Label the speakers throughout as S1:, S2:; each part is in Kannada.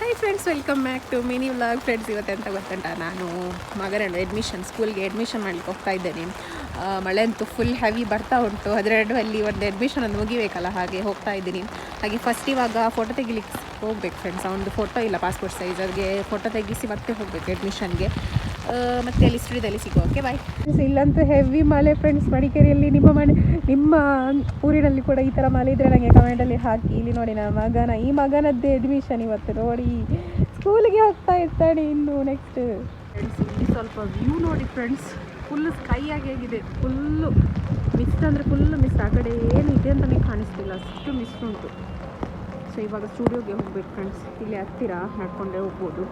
S1: Hi friends, welcome back to mini vlog. Friends, ಇವತ್ತೆಂತ ಗೊತ್ತುಂಟ, ನಾನು ಮಗನ ಸ್ಕೂಲ್ಗೆ ಅಡ್ಮಿಷನ್ ಮಾಡಲಿಕ್ಕೆ ಹೋಗ್ತಾ ಇದ್ದೇನೆ. ಮಳೆ ಅಂತೂ ಫುಲ್ ಹೆವಿ ಬರ್ತಾ ಉಂಟು. ಅದರಲ್ಲಿ ಒಂದು ಅಡ್ಮಿಷನ್ ಒಂದು ಮುಗಿಬೇಕಲ್ಲ, ಹಾಗೆ ಹೋಗ್ತಾ ಇದ್ದೀನಿ. ಹಾಗೆ ಫಸ್ಟ್ ಇವಾಗ ಫೋಟೋ ತೆಗಿಲಿಕ್ಕೆ ಹೋಗ್ಬೇಕು ಫ್ರೆಂಡ್ಸ್. ಒಂದು ಫೋಟೋ ಇಲ್ಲ ಪಾಸ್ಪೋರ್ಟ್ ಸೈಜ್, ಅವ್ರಿಗೆ ಫೋಟೋ ತೆಗಿಸಿ ಮತ್ತೆ ಹೋಗಬೇಕು ಅಡ್ಮಿಷನ್ಗೆ. ಮತ್ತೆ ಅಲ್ಲಿ ಸ್ಟುಡಿಯೋದಲ್ಲಿ ಸಿಗುವ. ಓಕೆ, ಬಾಯ್. ಇಲ್ಲಂತೂ ಹೆವಿ ಮಳೆ ಫ್ರೆಂಡ್ಸ್. ಮಡಿಕೇರಿಯಲ್ಲಿ ನಿಮ್ಮ ಊರಿನಲ್ಲಿ ಕೂಡ ಈ ಥರ ಮಳೆ ಇದ್ದರೆ ನನಗೆ ಕಮೆಂಟಲ್ಲಿ ಹಾಕಿ. ಇಲ್ಲಿ ನೋಡಿ, ಈ ಮಗನದ್ದೇ ಅಡ್ಮಿಷನ್ ಇವತ್ತು. ನೋಡಿ, ಸ್ಕೂಲಿಗೆ ಹೋಗ್ತಾ ಇರ್ತಾನೆ ಇನ್ನು ನೆಕ್ಸ್ಟ್. ಫ್ರೆಂಡ್ಸ್, ಇಲ್ಲಿ ಸ್ವಲ್ಪ ವ್ಯೂ ನೋಡಿ ಫ್ರೆಂಡ್ಸ್. ಫುಲ್ ಸ್ಕೈ ಆಗಿದೆ, ಫುಲ್ಲು ಮಿಸ್ಟ್ ಅಂದರೆ ಫುಲ್ಲು ಮಿಸ್ಟ್. ಆ ಕಡೆ ಏನಿದೆ ಅಂತಲೇ ಕಾಣಿಸ್ತಿಲ್ಲ, ಅಷ್ಟು ಮಿಸ್ಟ್ ಉಂಟು. ಸೊ ಇವಾಗ ಸ್ಟುಡಿಯೋಗೆ ಹೋಗ್ಬೇಕು ಫ್ರೆಂಡ್ಸ್. ಇಲ್ಲಿ ಹತ್ತಿರ ನಡ್ಕೊಂಡೇ ಹೋಗ್ಬೋದು.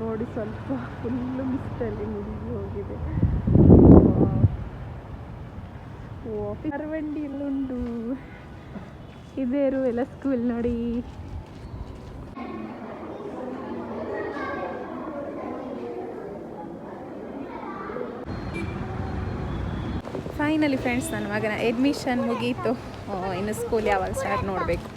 S1: ನೋಡಿ, ಸ್ವಲ್ಪ ಫುಲ್ಲು ಮಿಸ್ಟಲ್ಲಿ ಮುಗಿದು ಹೋಗಿದೆ. ಅರವಂಡಿಯಲ್ಲುಂಟು ಇದೇರು ಎಲ್ಲ ಸ್ಕೂಲ್ ನೋಡಿ. ಫೈನಲಿ ಫ್ರೆಂಡ್ಸ್, ನನ್ನ ಮಗನ ಅಡ್ಮಿಷನ್ ಮುಗೀತು. ಇನ್ನು ಸ್ಕೂಲ್ ಯಾವಾಗ ಸ್ಟಾರ್ಟ್ ನೋಡಬೇಕು.